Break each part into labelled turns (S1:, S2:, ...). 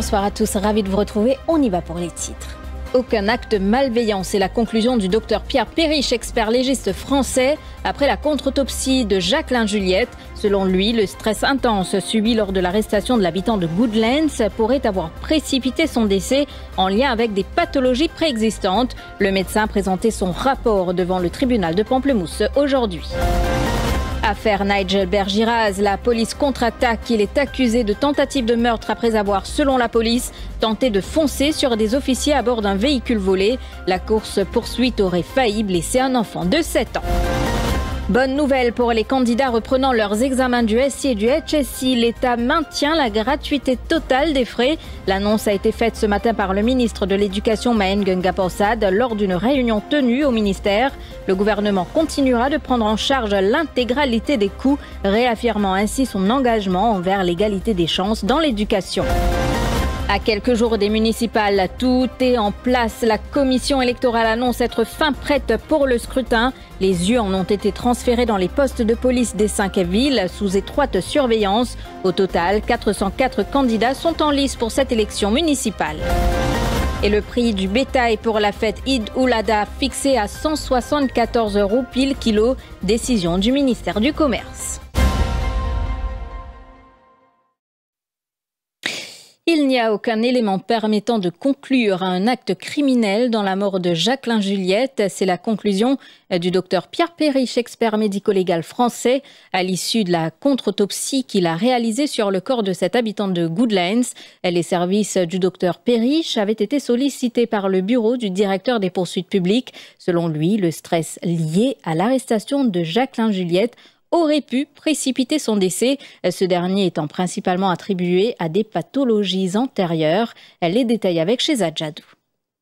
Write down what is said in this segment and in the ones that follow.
S1: Bonsoir à tous, ravi de vous retrouver. On y va pour les titres. Aucun acte malveillant, c'est la conclusion du docteur Pierre Perriche, expert légiste français, après la contre-autopsie de Jacqueline Juliette. Selon lui, le stress intense subi lors de l'arrestation de l'habitant de Goodlands pourrait avoir précipité son décès en lien avec des pathologies préexistantes. Le médecin présentait son rapport devant le tribunal de Pamplemousse aujourd'hui. Affaire Nigel Bergiraz, la police contre-attaque. Il est accusé de tentative de meurtre après avoir, selon la police, tenté de foncer sur des officiers à bord d'un véhicule volé. La course-poursuite aurait failli blesser un enfant de 7 ans. Bonne nouvelle pour les candidats reprenant leurs examens du SI et du HSI. L'État maintient la gratuité totale des frais. L'annonce a été faite ce matin par le ministre de l'Éducation Mahen Gengaporsad lors d'une réunion tenue au ministère. Le gouvernement continuera de prendre en charge l'intégralité des coûts, réaffirmant ainsi son engagement envers l'égalité des chances dans l'éducation. À quelques jours des municipales, tout est en place. La commission électorale annonce être fin prête pour le scrutin. Les urnes ont été transférées dans les postes de police des 5 villes sous étroite surveillance. Au total, 404 candidats sont en lice pour cette élection municipale. Et le prix du bétail pour la fête Eid ul-Adha fixé à 174 € pile kilo. Décision du ministère du Commerce. Il n'y a aucun élément permettant de conclure à un acte criminel dans la mort de Jacqueline Juliette. C'est la conclusion du docteur Pierre Perriche, expert médico-légal français, à l'issue de la contre-autopsie qu'il a réalisée sur le corps de cette habitante de Goodlands. Les services du docteur Perriche avaient été sollicités par le bureau du directeur des poursuites publiques. Selon lui, le stress lié à l'arrestation de Jacqueline Juliette aurait pu précipiter son décès, ce dernier étant principalement attribué à des pathologies antérieures. Les détails avec Shehzad Jadou.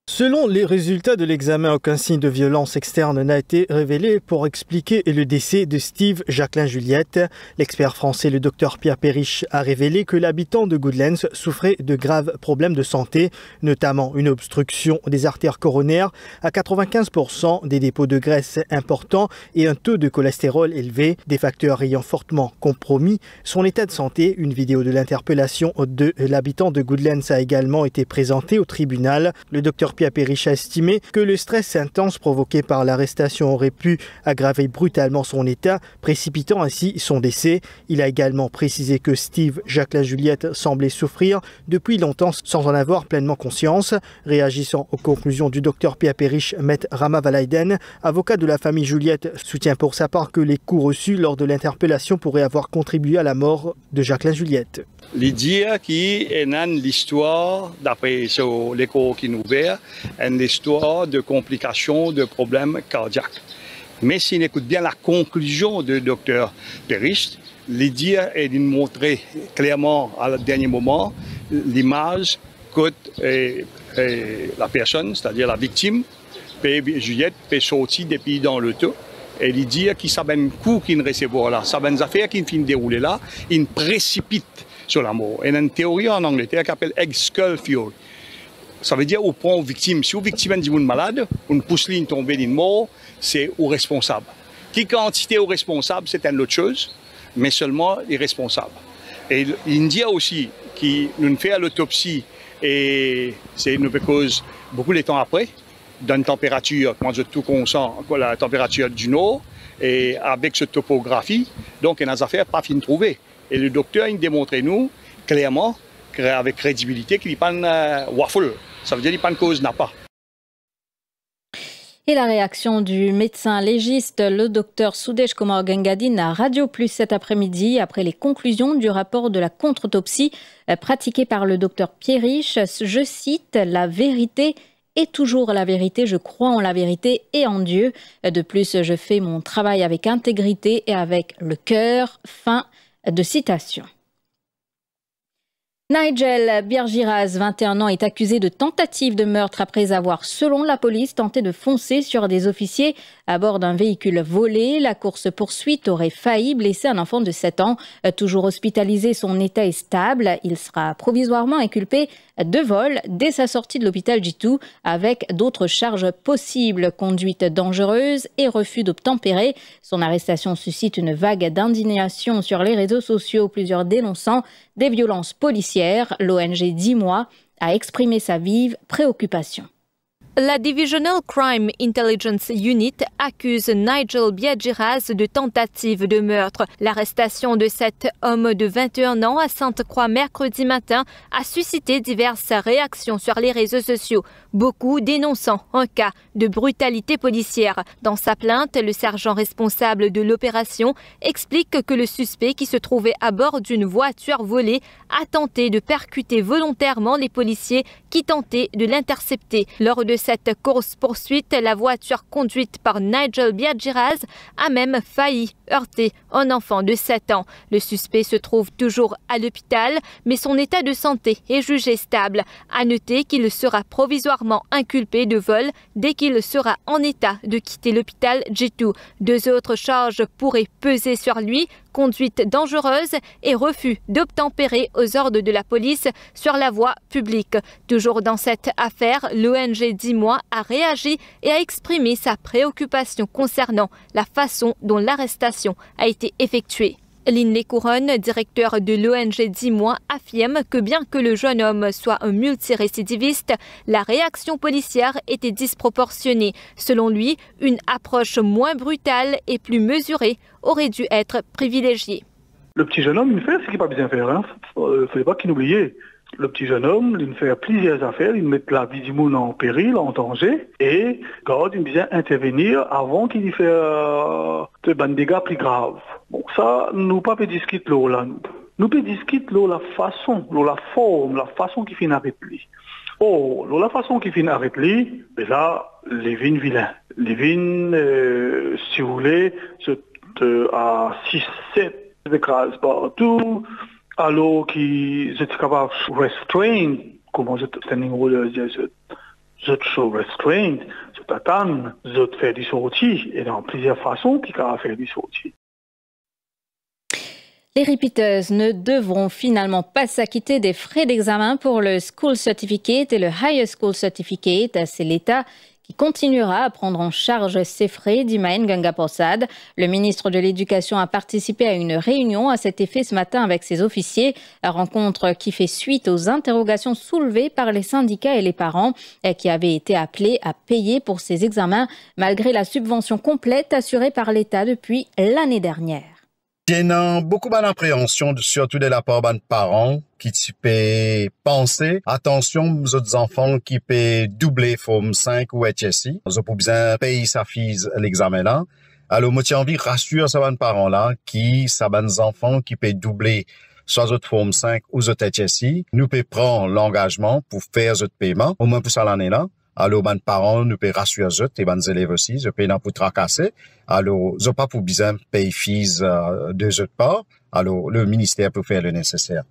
S2: Selon les résultats de l'examen, aucun signe de violence externe n'a été révélé pour expliquer le décès de Steve Jacqueline Juliette. L'expert français, le docteur Pierre Perriche, a révélé que l'habitant de Goodlands souffrait de graves problèmes de santé, notamment une obstruction des artères coronaires à 95%, des dépôts de graisse importants et un taux de cholestérol élevé, des facteurs ayant fortement compromis son état de santé. Une vidéo de l'interpellation de l'habitant de Goodlands a également été présentée au tribunal. Le docteur Pierre Perriche a estimé que le stress intense provoqué par l'arrestation aurait pu aggraver brutalement son état, précipitant ainsi son décès. Il a également précisé que Steve Jacqueline Juliette semblait souffrir depuis longtemps sans en avoir pleinement conscience. Réagissant aux conclusions du docteur Pierre Perriche, Maître Rama Valaiden, avocat de la famille Juliette, soutient pour sa part que les coups reçus lors de l'interpellation pourraient avoir contribué à la mort de Jacqueline Juliette.
S3: L'idée qui est l'histoire, d'après l'écho qui nous ouvert, une histoire de complications, de problèmes cardiaques. Mais si on écoute bien la conclusion du docteur Perriche, l'idée est de montrer clairement à le dernier moment l'image que la personne, c'est-à-dire la victime, Juliette, peut sortir depuis dans le tout. Et l'idée qui s'abat un coup qui ne recevoir là, ça une affaire qui ne déroule là, il précipite sur la mort. Il y a une théorie en Angleterre qui s'appelle egg skull theory. Ça veut dire qu'on prend une victime. Si une victime est malade, une pousse-ligne tombée d'une mort, c'est au responsable. Qui quantité au responsable, c'est une autre chose, mais seulement les responsables. Et il dit aussi qu'il nous fait l'autopsie et c'est une cause beaucoup de temps après, d'une température, quand je tout consent, la température du nord, et avec cette topographie, donc il y a des affaires pas fines trouvées. Et le docteur, il démontre nous clairement, avec crédibilité, qu'il n'y a pas de waffle. Ça veut dire qu'il n'y a pas de cause, n'a pas.
S1: Et la réaction du médecin légiste, le docteur Soudesh Kumar Gangadine, à Radio Plus cet après-midi, après les conclusions du rapport de la contre-autopsie pratiquée par le docteur Perriche. Je cite, « La vérité est toujours la vérité. Je crois en la vérité et en Dieu. De plus, je fais mon travail avec intégrité et avec le cœur. » Fin de citation. Nigel Bergiraz, 21 ans, est accusé de tentative de meurtre après avoir, selon la police, tenté de foncer sur des officiers à bord d'un véhicule volé. La course-poursuite aurait failli blesser un enfant de 7 ans. Toujours hospitalisé, son état est stable. Il sera provisoirement inculpé de vol dès sa sortie de l'hôpital Jitu avec d'autres charges possibles, conduite dangereuse et refus d'obtempérer. Son arrestation suscite une vague d'indignation sur les réseaux sociaux, plusieurs dénonçant des violences policières. L'ONG 10 mois a exprimé sa vive préoccupation.
S4: La Divisional Crime Intelligence Unit accuse Nigel Biagiras de tentative de meurtre. L'arrestation de cet homme de 21 ans à Sainte-Croix mercredi matin a suscité diverses réactions sur les réseaux sociaux, beaucoup dénonçant un cas de brutalité policière. Dans sa plainte, le sergent responsable de l'opération explique que le suspect qui se trouvait à bord d'une voiture volée a tenté de percuter volontairement les policiers qui tentaient de l'intercepter. Lors de cette course-poursuite, la voiture conduite par Nigel Biagiras a même failli heurter un enfant de 7 ans. Le suspect se trouve toujours à l'hôpital, mais son état de santé est jugé stable. À noter qu'il sera provisoirement inculpé de vol dès qu'il sera en état de quitter l'hôpital Jitu. 2 autres charges pourraient peser sur lui, conduite dangereuse et refus d'obtempérer aux ordres de la police sur la voie publique. Toujours dans cette affaire, l'ONG 10 mois a réagi et a exprimé sa préoccupation concernant la façon dont l'arrestation a été effectuée. Linley Couronne, directeur de l'ONG 10 mois, affirme que bien que le jeune homme soit un multirécidiviste, la réaction policière était disproportionnée. Selon lui, une approche moins brutale et plus mesurée aurait dû être privilégiée.
S5: Le petit jeune homme, il fait ce qu'il n'a pas bien faire. Il ne faut pas qu'il oublie. Le petit jeune homme, il fait plusieurs affaires, il met la vie du monde en péril, en danger, et quand il vient intervenir avant qu'il fasse des dégâts plus graves. Bon, ça, nous pas discuter là. Nous peut discuter la façon, la forme, la façon qui finit avec lui. Oh, la façon qui finit avec lui, ben là, les vignes vilains. Les vignes, si vous voulez, à 6-7 écrases partout. Alors qu'ils étaient capables de restreindre, comment je show restraint, je t'attends, je te fais du sortie, et dans plusieurs façons qui peuvent faire du sortie.
S1: Les repeaters ne devront finalement pas s'acquitter des frais d'examen pour le School Certificate et le Higher School Certificate. C'est l'État qui continuera à prendre en charge ces frais, dit Maen Gangaprasad. Le ministre de l'Éducation a participé à une réunion à cet effet ce matin avec ses officiers. La rencontre qui fait suite aux interrogations soulevées par les syndicats et les parents qui avaient été appelés à payer pour ces examens malgré la subvention complète assurée par l'État depuis l'année dernière.
S6: Il y a beaucoup d'appréhension, surtout de la part des parents, qui peut penser, attention, aux autres enfants qui peuvent doubler forme 5 ou HSI. Ils ont besoin payer sa fille l'examen là. Alors, moi, j'ai envie de rassurer ces parents-là qui, ces enfants qui peuvent doubler soit autre forme 5 ou autre HSI, nous pouvons prendre l'engagement pour faire ce paiement, au moins pour ça l'année là. Alors, les parents, nous pouvons rassurer eux, et les élèves aussi, je paye pour tracasser. Alors, ils n'ont pas pour besoin de payer fees de autres part. Alors, le ministère peut faire le nécessaire.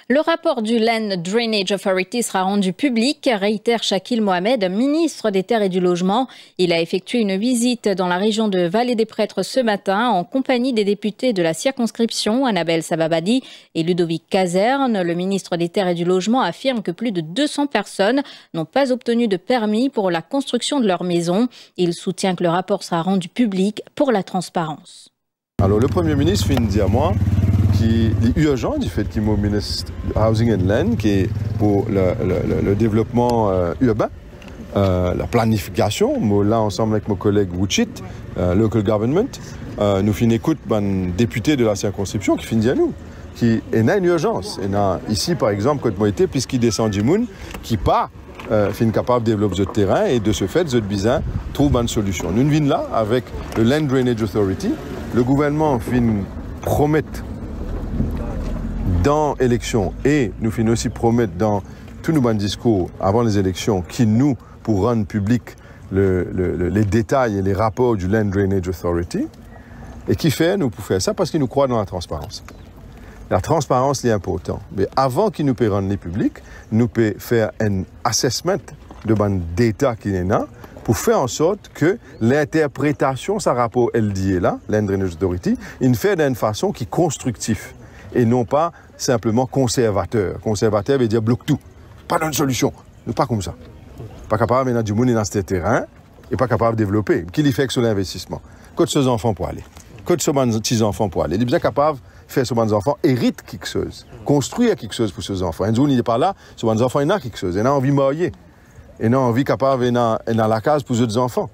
S1: Le rapport du Land Drainage Authority sera rendu public, réitère Shakil Mohamed, ministre des Terres et du Logement. Il a effectué une visite dans la région de Vallée des Prêtres ce matin en compagnie des députés de la circonscription, Annabelle Sababadi et Ludovic Caserne. Le ministre des Terres et du Logement affirme que plus de 200 personnes n'ont pas obtenu de permis pour la construction de leur maison. Il soutient que le rapport sera rendu public pour la transparence.
S7: Alors le Premier ministre vient de dire à moi qu'il est urgent du fait qu'il y a un ministre Housing and Land qui est pour le développement urbain, la planification. Moi, là, ensemble avec mon collègue Wuchit, Local Government, nous finissons écoute un député de la circonscription qui finit dire à nous qu'il y a une urgence. Et ici, par exemple, quand moi été, puisqu'il descend du monde, qui pas fin capable de développer ce terrain et de ce fait, ce bizarre trouve une solution. Nous venons là avec le Land Drainage Authority. Le gouvernement fin promettre dans l'élection et nous finissons aussi promettre dans tous nos discours avant les élections qui nous pour rendre public les détails et les rapports du Land Drainage Authority et qui fait nous pour faire ça parce qu'ils nous croient dans la transparence. La transparence est importante. Mais avant qu'ils nous puissent rendre les publics, nous pouvons faire un assessment de ban data qui est là pour faire en sorte que l'interprétation de ce rapport LDA là, Land Drainage Authority, il fait d'une façon qui est constructive et non pas simplement conservateur. Conservateur veut dire bloque tout. Pas d'une solution. Nous pas comme ça. Pas capable maintenant du monde dans ce terrain et pas capable de développer. Qui lui fait que sur l'investissement? Côte ses enfants pour aller. Côte ses petits enfants pour aller. Il est bien capable de faire sur ses enfants, hérite quelque chose, construire quelque chose pour ses enfants. Un jour il n'est pas là, ses enfants il a quelque chose, il a envie de marier, il a envie capable dans la case pour ses autres enfants.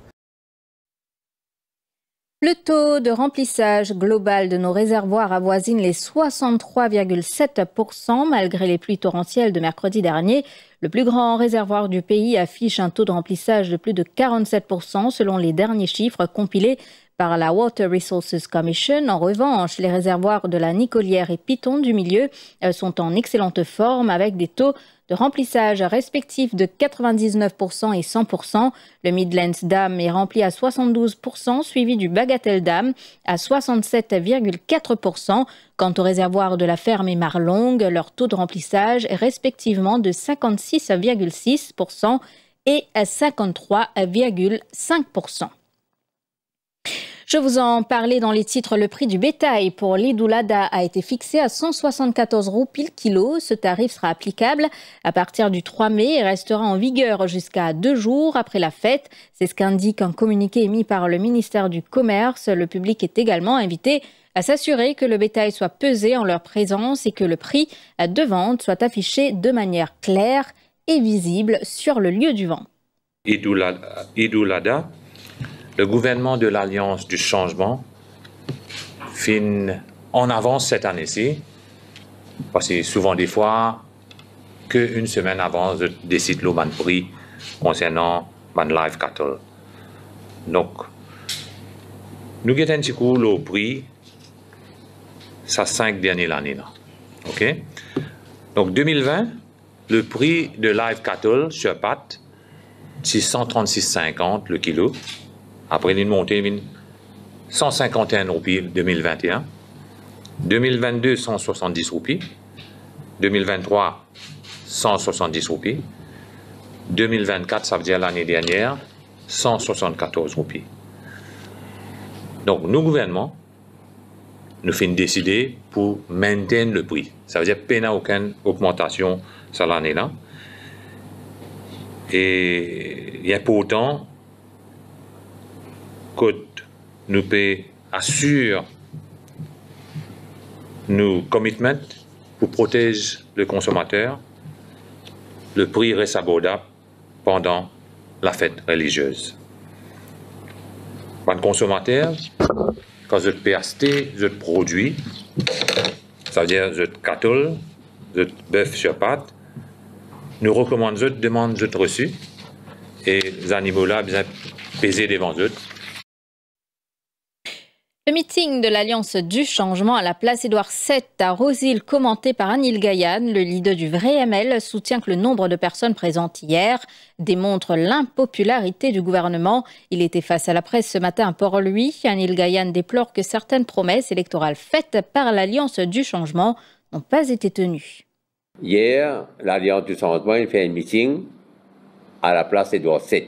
S1: Le taux de remplissage global de nos réservoirs avoisine les 63,7% malgré les pluies torrentielles de mercredi dernier. Le plus grand réservoir du pays affiche un taux de remplissage de plus de 47% selon les derniers chiffres compilés par la Water Resources Commission. En revanche, les réservoirs de la Nicolière et Piton du milieu sont en excellente forme avec des taux de remplissage respectifs de 99% et 100%. Le Midlands Dam est rempli à 72%, suivi du Bagatelle Dam à 67,4%. Quant au réservoir de la Ferme et Marlongue, leur taux de remplissage est respectivement de 56,6% et à 53,5%. Je vous en parlais dans les titres. Le prix du bétail pour l'Eid ul-Adha a été fixé à 174 roupies le kilo. Ce tarif sera applicable à partir du 3 mai et restera en vigueur jusqu'à 2 jours après la fête. C'est ce qu'indique un communiqué émis par le ministère du Commerce. Le public est également invité à s'assurer que le bétail soit pesé en leur présence et que le prix de vente soit affiché de manière claire et visible sur le lieu du vent.
S8: Eid ul-Adha, le gouvernement de l'Alliance du Changement fin en avance cette année-ci, parce que souvent des fois, qu'une semaine avant, je décide le prix concernant le live cattle. Donc, nous avons un petit coup le prix, ça 5 dernières années là. OK? Donc, 2020, le prix de live cattle sur pâte, c'est 136,50 le kilo. Après, il est monté 151 roupies 2021. 2022, 170 roupies. 2023, 170 roupies. 2024, ça veut dire l'année dernière, 174 roupies. Donc, nous, gouvernement, nous faisons décider pour maintenir le prix. Ça veut dire qu'il n'y a aucune augmentation sur l'année-là. Et il y a pourtant que nous assurons nos commitments pour protéger le consommateur, le prix reste abordable pendant la fête religieuse. Pour le consommateur, quand je peux acheter je produis, ça veut dire je cattle, je bœuf sur pâte, nous recommandons je demande je reçu et les animaux là bien pesés devant eux.
S1: Le meeting de l'Alliance du Changement à la place Édouard VII à Rosil, commenté par Anil Gayan, le leader du Vrai ML, soutient que le nombre de personnes présentes hier démontre l'impopularité du gouvernement. Il était face à la presse ce matin à Port-Louis. Anil Gayan déplore que certaines promesses électorales faites par l'Alliance du Changement n'ont pas été tenues.
S9: Hier, l'Alliance du Changement a fait un meeting à la place Édouard VII.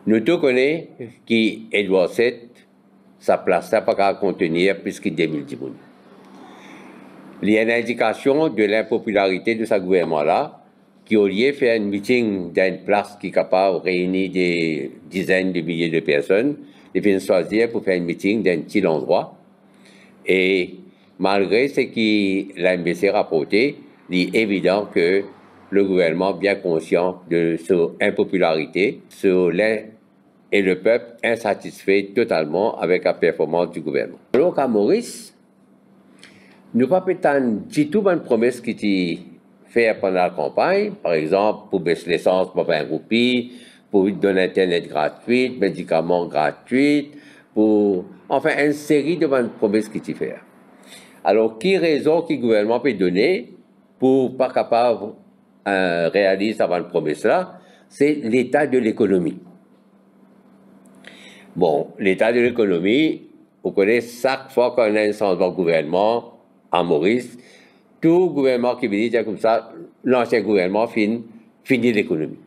S9: Nous tous connaissons qu'Édouard VII sa place n'a pas qu'à contenir plus que 2010 personnes. Il y a une indication de l'impopularité de ce gouvernement-là, qui au lieu de faire un meeting dans une place qui est capable de réunir des dizaines de milliers de personnes, il vient choisir pour faire un meeting dans un petit endroit. Et malgré ce que l'AMBC rapporté, il est évident que le gouvernement est bien conscient de son impopularité, et le peuple insatisfait totalement avec la performance du gouvernement. Alors qu'à Maurice, nous n'avons pas tant du tout une promesse qui était faite pendant la campagne, par exemple pour baisser l'essence pour 20 roupies, pour donner Internet gratuit, médicaments gratuits, pour enfin une série de promesses qui étaient faites. Alors, quelle raison que le gouvernement peut donner pour pas capable de réaliser cette promesse-là, c'est l'état de l'économie. Bon, l'état de l'économie, vous connaissez, chaque fois qu'on a un changement de gouvernement en Maurice, tout gouvernement qui veut dire comme ça, l'ancien gouvernement finit l'économie.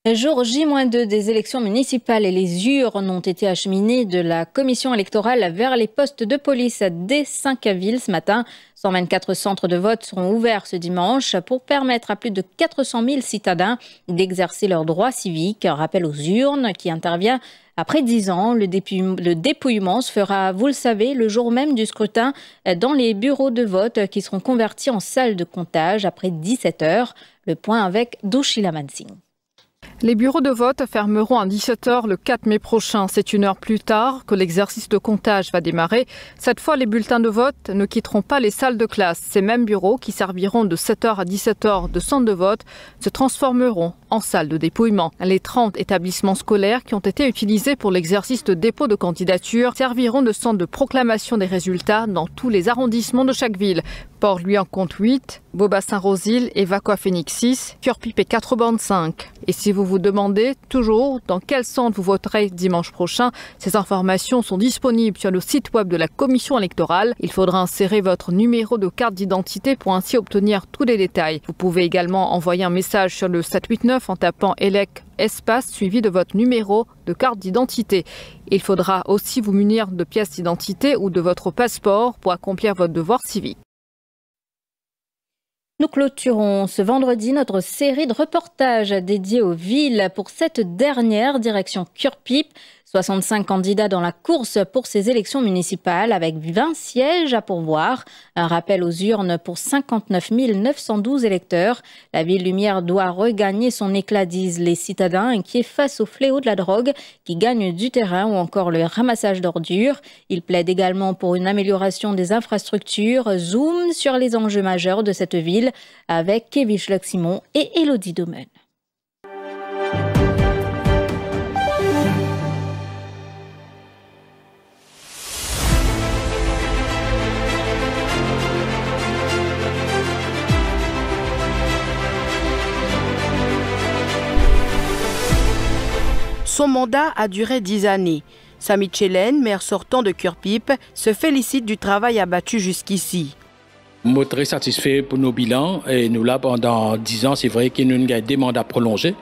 S1: Jour J-2 des élections municipales et les urnes ont été acheminées de la commission électorale vers les postes de police des 5 villes ce matin. 124 centres de vote seront ouverts ce dimanche pour permettre à plus de 400 000 citadins d'exercer leurs droits civiques. Un rappel aux urnes qui intervient après 10 ans. Le dépouillement se fera, vous le savez, le jour même du scrutin dans les bureaux de vote qui seront convertis en salles de comptage après 17 heures. Le point avec Douchila Mansing.
S10: Les bureaux de vote fermeront à 17h le 4 mai prochain. C'est une heure plus tard que l'exercice de comptage va démarrer. Cette fois, les bulletins de vote ne quitteront pas les salles de classe. Ces mêmes bureaux qui serviront de 7h à 17h de centre de vote se transformeront en salle de dépouillement. Les 30 établissements scolaires qui ont été utilisés pour l'exercice de dépôt de candidature serviront de centre de proclamation des résultats dans tous les arrondissements de chaque ville. Port-Louis en compte 8, Beaubassin-Rosil et Vacoa-Phoenix 6, Curepipe et 4 bornes 5. Et si vous vous demandez toujours dans quel centre vous voterez dimanche prochain, ces informations sont disponibles sur le site web de la commission électorale. Il faudra insérer votre numéro de carte d'identité pour ainsi obtenir tous les détails. Vous pouvez également envoyer un message sur le 789 en tapant ELEC espace suivi de votre numéro de carte d'identité. Il faudra aussi vous munir de pièces d'identité ou de votre passeport pour accomplir votre devoir civique.
S1: Nous clôturons ce vendredi notre série de reportages dédiés aux villes. Pour cette dernière, direction Curepipe. 65 candidats dans la course pour ces élections municipales avec 20 sièges à pourvoir. Un rappel aux urnes pour 59 912 électeurs. La ville lumière doit regagner son éclat, disent les citadins inquiets face au fléau de la drogue qui gagne du terrain ou encore le ramassage d'ordures. Ils plaident également pour une amélioration des infrastructures. Zoom sur les enjeux majeurs de cette ville avec Kevish Luc-Simon et Élodie Domen.
S11: Son mandat a duré 10 années. Samy Tchelen, maire sortant de Curepipe, se félicite du travail abattu jusqu'ici.
S12: Je suis très satisfait pour nos bilans et nous là pendant 10 ans, c'est vrai qu'il y a eu des mandats prolongés.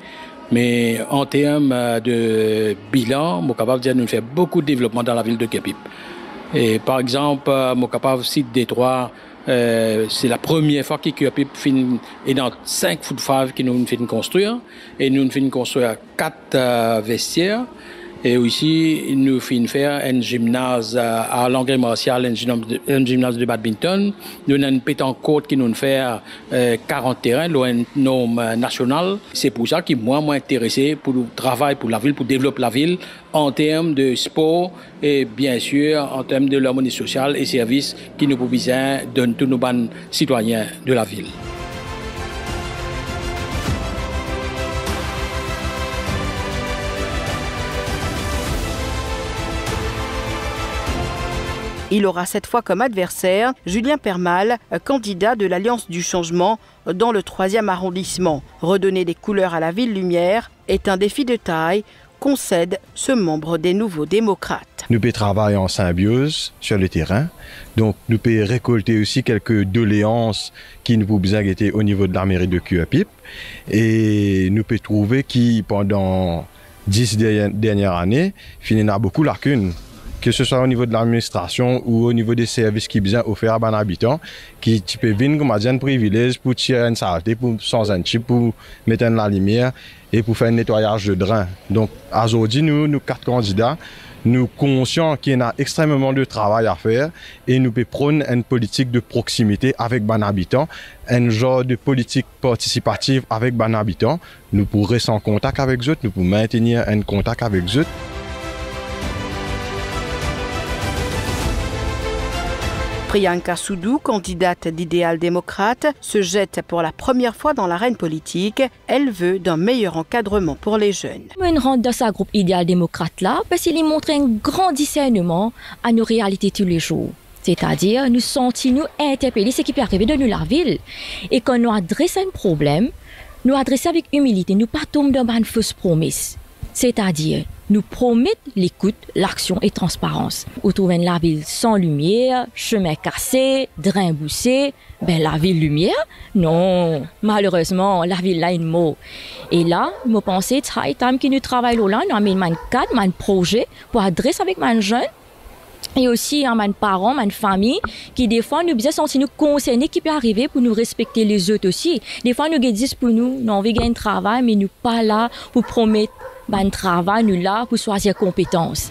S12: Mais en termes de bilan, je suis capable de dire que nous faisons beaucoup de développement dans la ville de Curepipe. Et par exemple, je suis capable de citer Détroit. C'est la première fois que Curepipe est dans 5 foot 5 que nous finissons construire. Et nous finissons construire 4 vestiaires. Et aussi, nous finissons faire un gymnase à l'engrais martial, un gymnase de badminton. Nous avons une pétanque qui nous fait 40 terrains, loin norme national. C'est pour ça que moi, intéressé pour le travail pour la ville, pour développer la ville en termes de sport et bien sûr en termes de l'harmonie sociale et services qui nous besoin de tous nos citoyens de la ville.
S11: Il aura cette fois comme adversaire Julien Permal, candidat de l'Alliance du Changement dans le 3e arrondissement. Redonner des couleurs à la ville lumière est un défi de taille, concède ce membre des Nouveaux démocrates.
S13: Nous pouvons travailler en symbiose sur le terrain. Donc nous pouvons récolter aussi quelques doléances qui nous pouvons être au niveau de la mairie de Curepipe. Et nous pouvons trouver qui pendant 10 dernières années, il a beaucoup de lacunes. Que ce soit au niveau de l'administration ou au niveau des services qui sont offerts à nos habitants, qui peuvent venir comme un privilège pour tirer une saleté, pour sans un chip, pour mettre en la lumière et pour faire un nettoyage de drain. Donc, aujourd'hui, nous 4 candidats, nous sommes conscients qu'il y a extrêmement de travail à faire et nous pouvons prôner une politique de proximité avec nos habitants, un genre de politique participative avec nos habitants. Nous pourrons rester en contact avec eux, nous pourrons maintenir un contact avec eux.
S11: Priyanka Soudou, candidate d'Idéal démocrate, se jette pour la première fois dans l'arène politique. Elle veut d'un meilleur encadrement pour les jeunes.
S14: Je rentre dans ce groupe Idéal démocrate là parce qu'il montre un grand discernement à nos réalités tous les jours. C'est-à-dire, nous sentons-nous interpeller ce qui peut arriver dans la ville. Et quand nous adressons un problème, nous adressons avec humilité, nous ne pas tomber dans une fausse promesse. C'est-à-dire, nous promettre l'écoute, l'action et transparence. Vous trouvez la ville sans lumière, chemin cassé, drain boussé, ben la ville lumière? Non, malheureusement, la ville là est mot. Et là, je pense que c'est time que nous travaillons là, nous avons un cadre, un projet pour adresser avec les jeunes. Et aussi mes parents, ma famille, qui des fois nous bien sentir nous concernés qui peut arriver pour nous respecter les autres aussi. Des fois nous disent pour nous, nous avons un travail, mais nous pas là pour promettre un travail, nous là pour choisir compétences.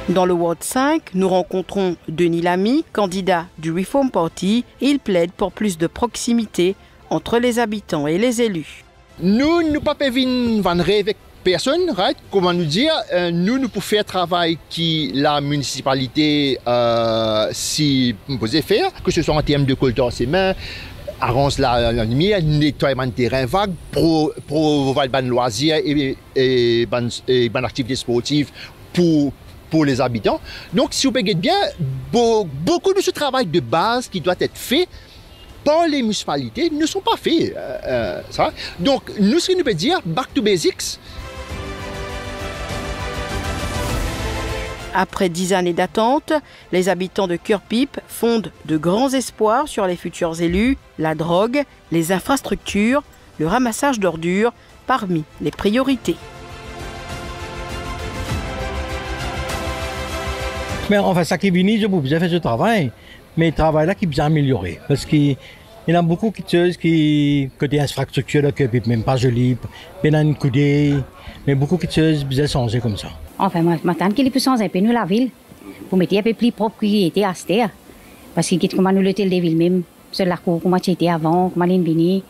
S11: Dans le Ward 5, nous rencontrons Denis Lamy, candidat du Reform Party. Il plaide pour plus de proximité entre les habitants et les élus.
S15: Nous ne pouvons pas venir avec personne, right? Comment nous dire, nous pouvons faire travail qui la municipalité si peut faire, que ce soit en termes de culture sémin, arrange la lumière, nettoyer le terrain vague, pour ban loisirs et ban activités sportives pour les habitants. Donc, si vous regardez bien, beaucoup de ce travail de base qui doit être fait par les municipalités ne sont pas faits. Donc, nous, ce que nous peut dire, back to basics.
S11: Après 10 années d'attente, les habitants de Cœur-Pipe fondent de grands espoirs sur les futurs élus, la drogue, les infrastructures, le ramassage d'ordures parmi les priorités.
S16: Mais enfin, ça qui vient, je peux bien faire ce travail, mais le travail là qui est bien amélioré. Parce qu'il y a beaucoup de choses qui, côté infrastructure, même pas joli, bien un coup d'œil, mais beaucoup de choses bien changées comme ça.
S17: Enfin, maintenant qu'il est plus changer un peu nous la ville, pour mettre un peu plus propre qu'il était à cette terre. Parce que comment nous l'hôtel des villes même, sur la cour, comment c'était avant, comment il est venu,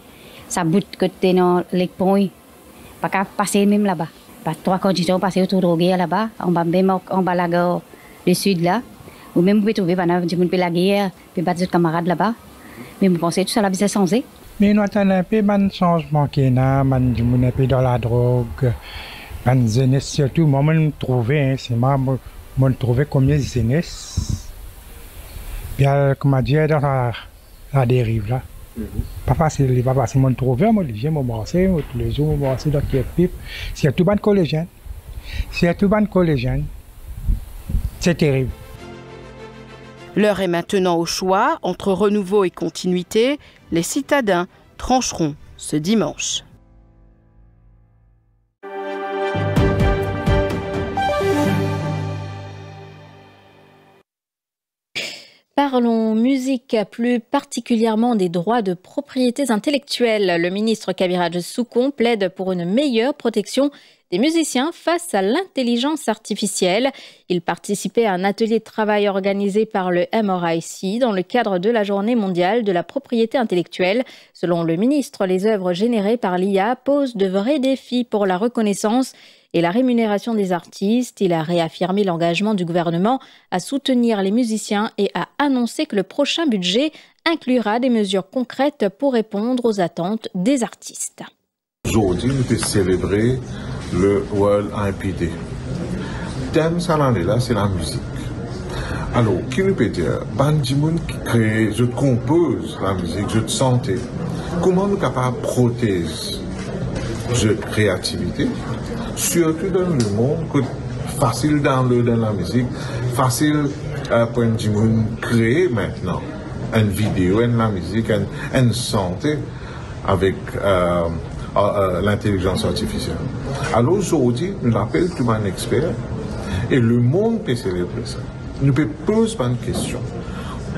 S17: ça bout côté dans les ponts, pas qu'à passer même là-bas. Pas 3 conditions passer autour de Roguer là-bas, en bas la gare. Le sud là, ou même vous pouvez trouver la guerre, puis battre des camarades là-bas. Mais vous pensez que tout ça va changer?
S18: Mais nous attendons un peu de changement qui est là, un peu dans la drogue, une jeunesse surtout. Moi, je me trouvais, c'est moi, je me trouvais combien de jeunesse. Bien, comment dire, dans la dérive là. Pas facile, je me trouvais, je me brassais, tous les jours, je me brassais dans le pipe. C'est tout bon collégien. C'est terrible.
S11: L'heure est maintenant au choix. Entre renouveau et continuité, les citadins trancheront ce dimanche.
S1: Parlons musique, plus particulièrement des droits de propriété intellectuelle. Le ministre Kabiraj Soukon plaide pour une meilleure protection des musiciens face à l'intelligence artificielle. Il participait à un atelier de travail organisé par le MRIC dans le cadre de la Journée mondiale de la propriété intellectuelle. Selon le ministre, les œuvres générées par l'IA posent de vrais défis pour la reconnaissance et la rémunération des artistes. Il a réaffirmé l'engagement du gouvernement à soutenir les musiciens et a annoncé que le prochain budget inclura des mesures concrètes pour répondre aux attentes des artistes.
S19: Aujourd'hui, nous avons célébré le World IPD. Le thème de l'année là, c'est la musique. Alors, qui nous peut dire, Bandimoun qui crée, je compose la musique, je santé. Comment nous sommes capables de protéger cette créativité, surtout dans le monde, que facile dans la musique, facile pour Bandimoun créer maintenant une vidéo, la musique, une santé avec l'intelligence artificielle. Alors aujourd'hui, nous l'appelons tout un expert et le monde peut célébrer ça. Nous peut poser une question.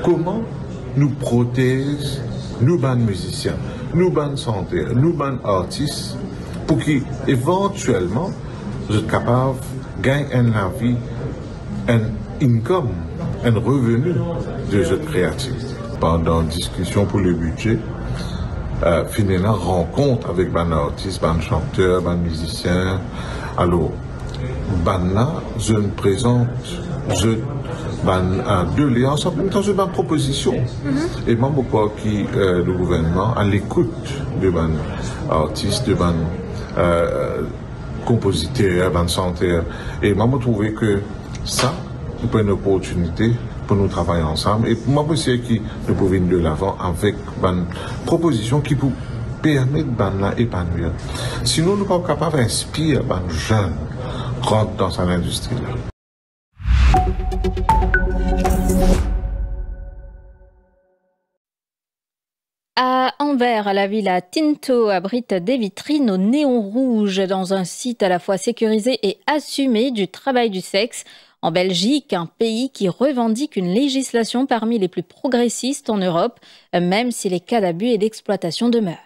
S19: Comment nous protéger, nous, les musiciens, nous, les santé, nous, les artistes, pour qu'éventuellement, nous soyons capables de gagner une vie, un income, un revenu de cette créativité. Pendant la discussion pour le budget, finalement rencontre avec les artistes, les chanteurs, les musiciens. Alors, là, je me présente, deux liens ensemble, même temps, je une proposition. Et moi, je crois que le gouvernement, à l'écoute de les artistes, de les compositeurs, de les chanteurs, et moi, je trouve que ça, nous prenons une opportunité pour nous travailler ensemble. Et pour moi, c'est que nous pouvons venir de l'avant avec une proposition qui peut permettre de épanouir. Sinon, nous ne sommes pas capables d'inspirer les jeunes rentrent dans cette industrie-là.
S1: À Anvers, la villa Tinto abrite des vitrines au néon rouge dans un site à la fois sécurisé et assumé du travail du sexe. En Belgique, un pays qui revendique une législation parmi les plus progressistes en Europe, même si les cas d'abus et d'exploitation demeurent.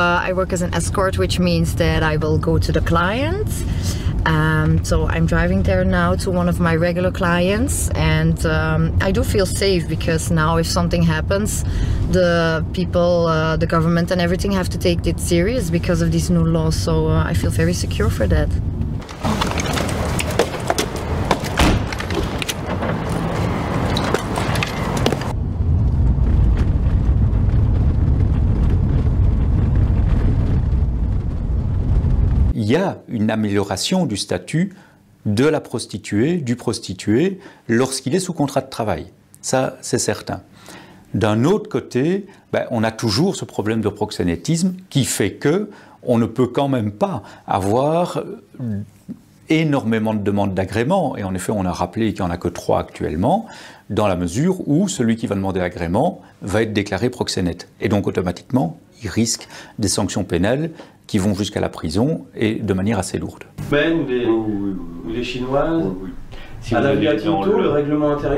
S20: I work as an escort, which means that I will go to the clients. So I'm driving there now to one of my regular clients, and I do feel safe because now if something happens, the people, the government and everything have to take it serious because of these new laws. So I feel very secure for that.
S21: Il y a une amélioration du statut de la prostituée, du prostitué, lorsqu'il est sous contrat de travail. Ça, c'est certain. D'un autre côté, on a toujours ce problème de proxénétisme qui fait que on ne peut quand même pas avoir énormément de demandes d'agrément. Et en effet, on a rappelé qu'il n'y en a que 3 actuellement, dans la mesure où celui qui va demander agrément va être déclaré proxénète. Et donc, automatiquement, il risque des sanctions pénales qui vont jusqu'à la prison et de manière assez lourde.
S22: Ou les Chinoises, si à la villa Tinto, le règlement intérieur.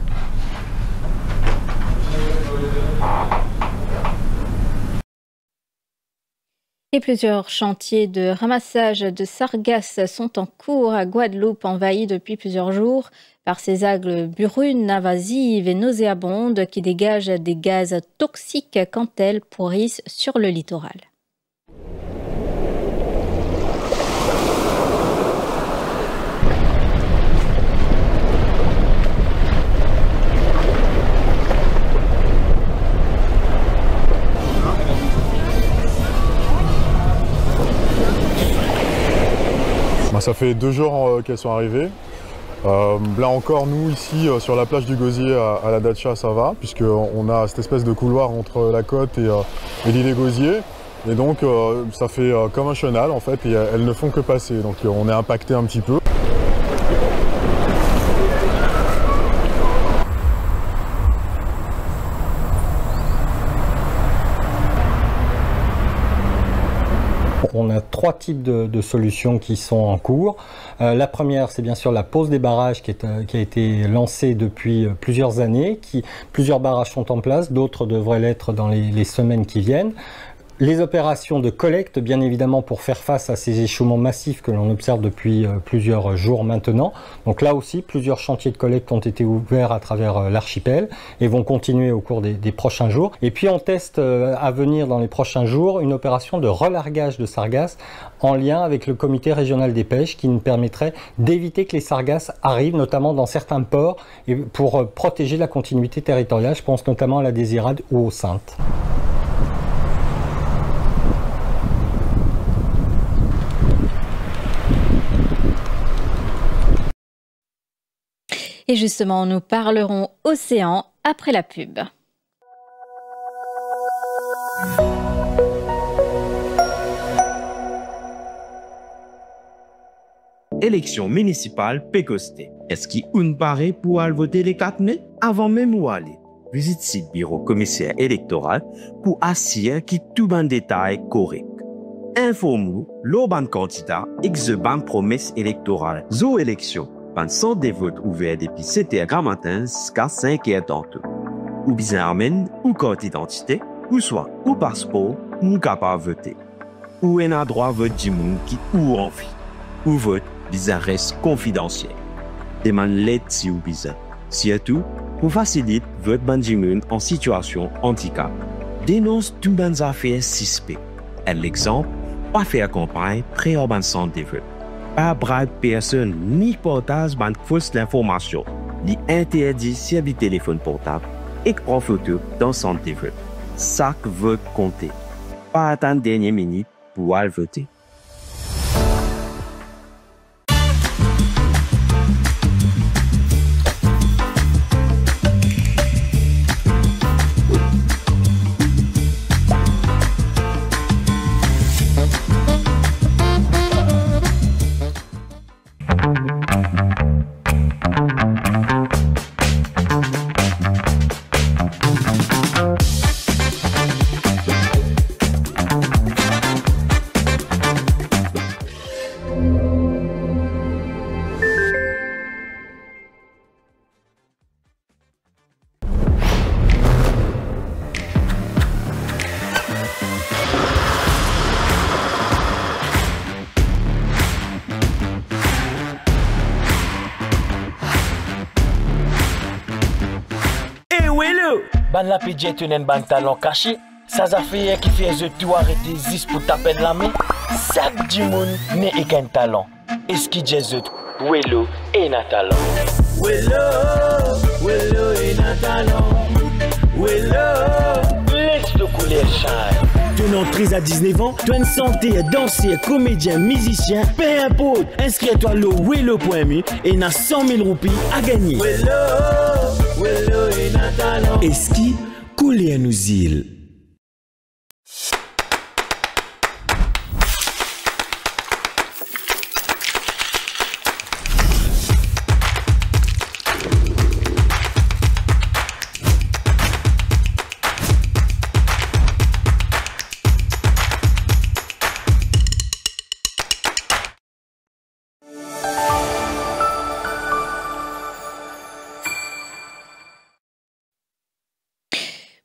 S1: Et plusieurs chantiers de ramassage de sargasses sont en cours à Guadeloupe, envahis depuis plusieurs jours par ces algues brunes, invasives et nauséabondes qui dégagent des gaz toxiques quand elles pourrissent sur le littoral.
S23: Ça fait 2 jours qu'elles sont arrivées. Là encore, nous ici sur la plage du Gosier à la Dacha, ça va, puisqu'on a cette espèce de couloir entre la côte et l'île des Gosiers. Et donc ça fait comme un chenal en fait, et elles ne font que passer. Donc on est impacté un petit peu.
S24: On a 3 types de solutions qui sont en cours. La première, c'est bien sûr la pose des barrages qui a été lancée depuis plusieurs années. Plusieurs barrages sont en place, d'autres devraient l'être dans les semaines qui viennent. Les opérations de collecte, bien évidemment, pour faire face à ces échouements massifs que l'on observe depuis plusieurs jours maintenant. Donc là aussi, plusieurs chantiers de collecte ont été ouverts à travers l'archipel et vont continuer au cours des prochains jours. Et puis on teste à venir dans les prochains jours une opération de relargage de sargasses en lien avec le comité régional des pêches qui nous permettrait d'éviter que les sargasses arrivent, notamment dans certains ports, et pour protéger la continuité territoriale. Je pense notamment à la Désirade ou aux Saintes.
S1: Et justement, nous parlerons océan après la pub.
S25: Élection municipale Pécosté. Est-ce qu'il une paraît pour aller voter les 4 mai? Avant même où aller, visite site bureau commissaire électoral pour assurer que tout bon détail est correct. Informe-nous, l'urban candidat exécutant promesse électorale. Zo élection. Pendant des votes ouverts depuis 7h matin jusqu'à 5h tantôt. ou bien amène ou carte d'identité, ou soit ou passeport, ou capable voter. Ou un droit vote du monde qui ou envie. Ou vote, bizarre reste confidentiel. Demande l'aide si ou bizarre. Surtout, pour faciliter votre Benjamin en situation handicap. Dénonce tout les affaires suspectes. À l'exemple, pas faire campagne pré-urban centre développement. Pas braque personne ni partage de fausses informations. Ni interdit service téléphone portable et prend photo dans centre développement. Chaque vote compter. Pas attendre dernière minute pour aller voter.
S2: Ban la pidjet un ban talon caché, ça a fait qui fait je tout arrêter juste pour taper la main. Chaque du monde n'est qu'un talent. Est-ce qu'il dit Wello et un talent? Wello et un talent. Wello, laisse le couleur shine. Tenant 13 à 19 ans, tu as une santé, danseur, comédien, musicien, peu importe. Inscris-toi au wello.mu et n'a 100 000 roupies à gagner. Wello et un talent. Est-ce qu'il couleur nous îles?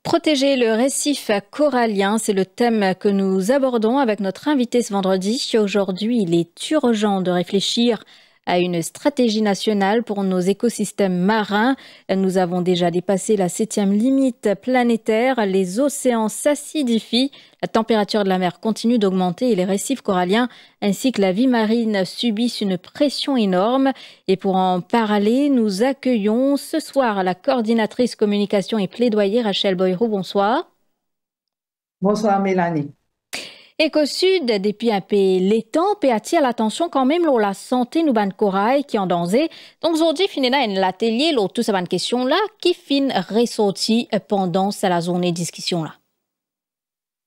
S1: Protéger le récif corallien, c'est le thème que nous abordons avec notre invité ce vendredi. Aujourd'hui, il est urgent de réfléchir à une stratégie nationale pour nos écosystèmes marins. Nous avons déjà dépassé la 7e limite planétaire. Les océans s'acidifient, la température de la mer continue d'augmenter et les récifs coralliens ainsi que la vie marine subissent une pression énorme. Et pour en parler, nous accueillons ce soir la coordinatrice communication et plaidoyer Rachel Boyrou. Bonsoir.
S3: Bonsoir Mélanie.
S1: Éco-Sud, depuis un peu l'étang, peut attirer l'attention quand même sur la santé nous ban corail qui en danger. Donc aujourd'hui, finina un l'atelier sur toute cette question là qui fin ressorti pendant la journée de discussion là.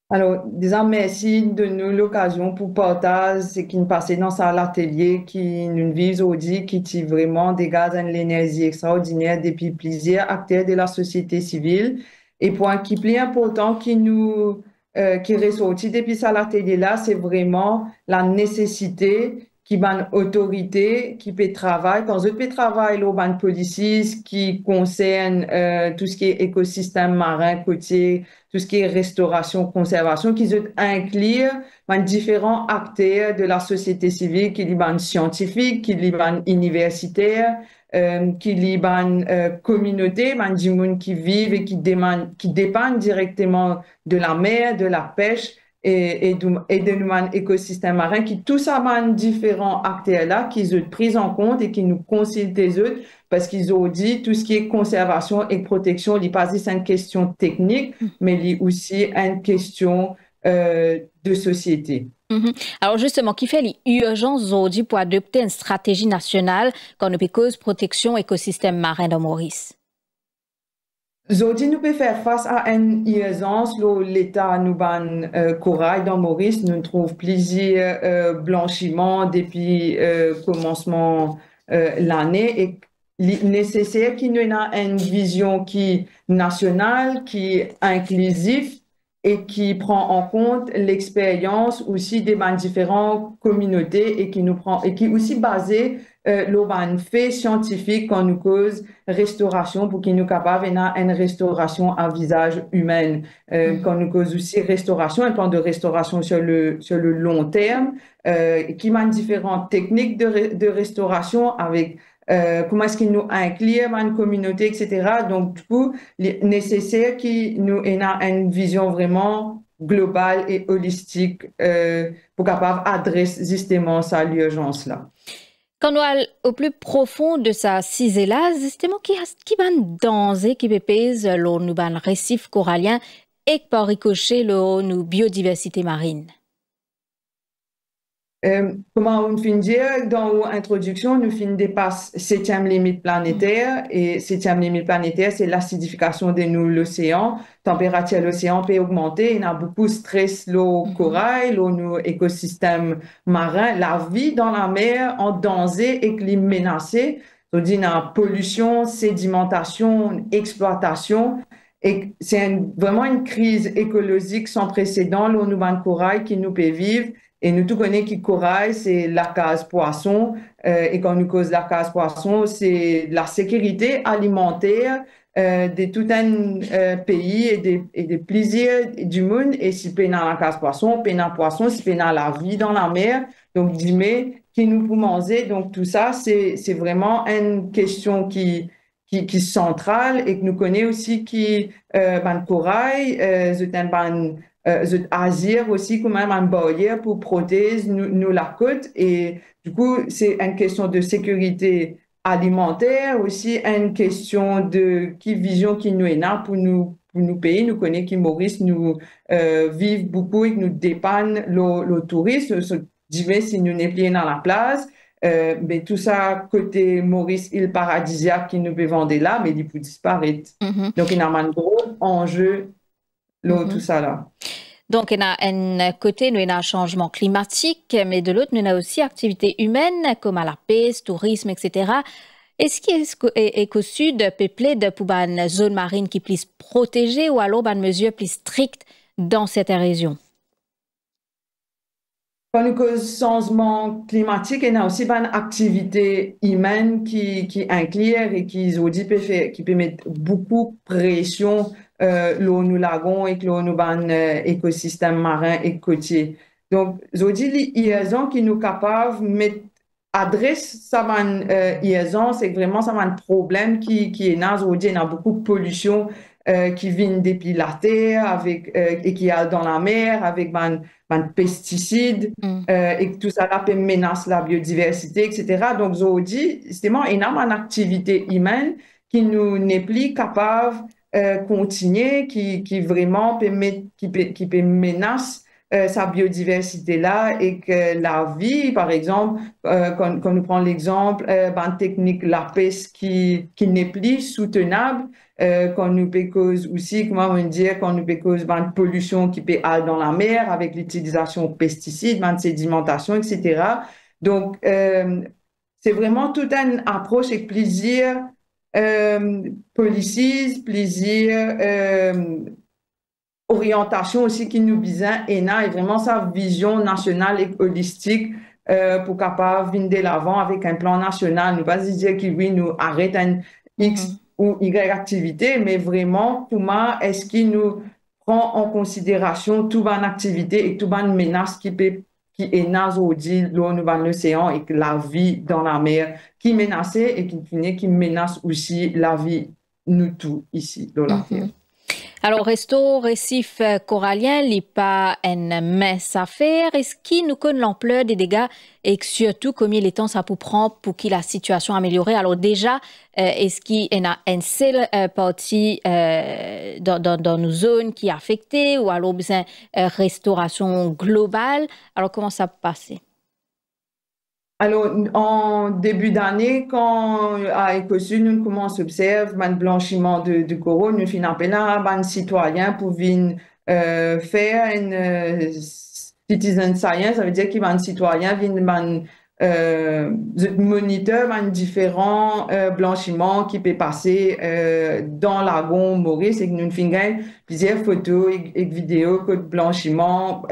S3: Alors, disons merci de nous l'occasion pour partager ce qui nous passe dans l'atelier qui nous vise aujourd'hui, qui tire vraiment des gaz de l'énergie extraordinaire depuis plusieurs acteurs de la société civile. Et point qui est plus important qui nous qui est ressorti depuis ça l'atelier là, c'est vraiment la nécessité qui ban autorité qui peut travailler quand je peux travailler au ban policies qui concerne tout ce qui est écosystème marin côtier, tout ce qui est restauration, conservation, qui inclure différents acteurs de la société civile, qui sont scientifiques, qui sont universitaires, qui sont communautés, du monde qui vivent et qui dépendent directement de la mer, de la pêche et de nos écosystèmes marins, qui tous ça différents acteurs là, qui sont pris en compte et qui nous consultent les autres parce qu'ils ont dit tout ce qui est conservation et protection, il n'est pas juste une question technique, mais il est aussi une question de société.
S1: Alors justement, qui fait l'urgence aujourd'hui pour adopter une stratégie nationale quand nous peut cause protection écosystème marin de Maurice?
S3: Aujourd'hui, nous pouvons faire face à une urgence. L'État nous ban corail dans Maurice. Nous trouvons plusieurs blanchiments depuis commencement l'année et nécessaire qu'il y ait une vision qui nationale, qui est inclusive et qui prend en compte l'expérience aussi des différentes communautés et qui nous prend et qui est aussi basée l'on fait scientifique quand nous cause restauration pour qu'il nous capable une restauration à visage humain. Quand nous cause aussi restauration, un plan de restauration sur le long terme, qui mène différentes techniques de restauration avec comment est-ce qu'il nous inclut dans une communauté, etc. Donc, du coup, il est nécessaire qu'il nous ait une vision vraiment globale et holistique pour capable adresser justement ça l'urgence-là.
S1: Quand nous allons au plus profond de sa cisée-là, justement, qui va danser, qui pèse nous ban récif corallien et par ricochet nos biodiversité marine.
S3: Comment on finit dire dans l'introduction, nous finissons dépasse 7e limite planétaire et 7e limite planétaire, c'est l'acidification de l'océan. Température de l'océan peut augmenter, il y a beaucoup de stress l'eau corail, nos écosystèmes marins, la vie dans la mer en danger et qui est menacée. On dit pollution, sédimentation, exploitation. Et c'est vraiment une crise écologique sans précédent, l'eau nous corail qui nous peut vivre. Et nous tous connaissons que corail, c'est la case poisson. Et quand nous cause la case poisson, c'est la sécurité alimentaire de tout un pays et des plaisirs du monde. Et si on a la case poisson, on a poisson, si on a la vie dans la mer. Donc, dis-moi, qui nous peut manger. Donc, tout ça, c'est vraiment une question qui est centrale et que nous connaissons aussi qui, corail, agir aussi comme même un barrière pour protéger nous la côte et du coup c'est une question de sécurité alimentaire aussi une question de qui vision qui nous est là pour nous pays nous connaît qui Maurice nous vivent beaucoup et que nous dépannent le tourisme si nous n'est plus dans la place mais tout ça côté Maurice île paradisiaque qui nous peut vendre là mais il peut disparaître donc il y a un gros enjeu tout ça là.
S1: Donc, il y a un côté, nous, il y a un changement climatique, mais de l'autre, nous, il y a aussi activités humaines, comme à la pêche, tourisme, etc. Est-ce qu'au sud, peuplé de pour une zone marine qui puisse protéger ou alors une mesure plus stricte dans cette région?
S3: Quand nous cause changement climatique, il y a aussi une activité humaine qui inclut et qui peut mettre beaucoup de pression l'eau nous lagons et l'eau nous ban écosystème marin et côtier. Donc, je dis liaison qui nous capable mettre adresse ça liaison, c'est vraiment ça un problème qui est là. Je dis il y a beaucoup de pollution qui vient depuis la terre avec et qui est dans la mer avec pesticides et que tout ça là peut menacer la biodiversité, etc. Donc, je dis justement il y a une activité humaine qui nous n'est plus capable continuer qui vraiment peut menacer sa biodiversité là et que la vie par exemple quand nous prenons l'exemple d'une technique la pêche qui n'est plus soutenable quand nous peut cause aussi comment on dit quand nous peut cause une pollution qui peut aller dans la mer avec l'utilisation de pesticides une sédimentation etc. Donc c'est vraiment toute une approche avec plaisir policies, plaisir, orientation aussi qui nous besoin et vraiment sa vision nationale et holistique pour capable venir de l'avant avec un plan national. Nous pas dire que oui, nous arrêtons X ou Y activité, mais vraiment, comment est-ce qu'il nous prend en considération toute une activité et toute une menace qui est aujourd'hui l'eau dans l'océan et que la vie dans la mer qui est menacée et qui menace aussi la vie nous tous ici dans la terre.
S1: Alors, resto récif corallien n'est pas une mince affaire. Est-ce qu'il nous connaît l'ampleur des dégâts et surtout combien de temps ça peut prendre pour que la situation améliorée? Alors déjà, est-ce qu'il y a une seule partie dans nos zones qui est affectée ou alors besoin restauration globale? Alors, comment ça peut passer?
S3: Alors, en début d'année, quand à Écossud, nous commençons à observer un blanchiment de coraux, nous finissons appeler un citoyen pour venir faire une citizen science, ça veut dire qu'il va un citoyen venir moniteur différents blanchiments qui peut passer dans la lagon Maurice et que nous faisons plusieurs photos et vidéos de blanchiment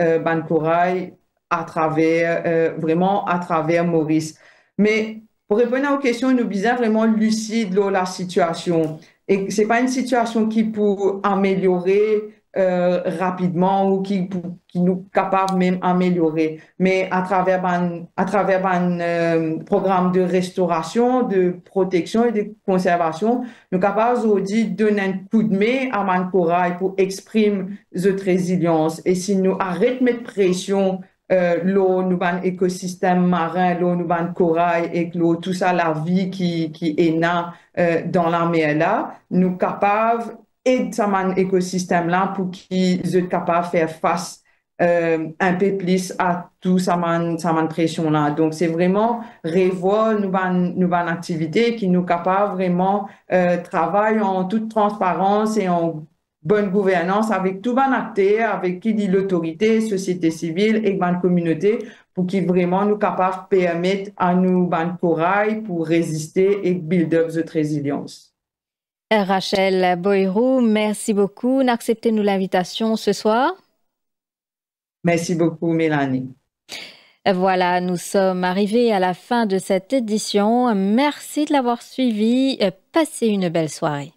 S3: corail à travers vraiment à travers Maurice. Mais pour répondre aux questions, nous sommes vraiment lucides de la situation. Et ce n'est pas une situation qui peut améliorer rapidement ou qui nous capable même améliorer. Mais à travers un programme de restauration, de protection et de conservation, nous sommes capables aujourd'hui de donner un coup de main à man corail pour exprimer cette résilience. Et si nous arrêtons de mettre pression l'eau, nous avons un écosystème marin, l'eau, nous avons corail et l'eau, tout ça, la vie qui est là dans la mer là, nous sommes capables et ça un écosystème là pour qu'ils soient capables de faire face un peu plus à tout ça pression là. Donc c'est vraiment revoir nous une activité qui nous capable vraiment travailler en toute transparence et en bonne gouvernance avec tout ban acteur, avec qui dit l'autorité, société civile et ban communauté pour qu'ils vraiment nous capables de permettre à nous ban corail pour résister et build up cette résilience.
S1: Rachel Boyrou, merci beaucoup d'accepter l'invitation ce soir.
S3: Merci beaucoup, Mélanie.
S1: Voilà, nous sommes arrivés à la fin de cette édition. Merci de l'avoir suivi. Passez une belle soirée.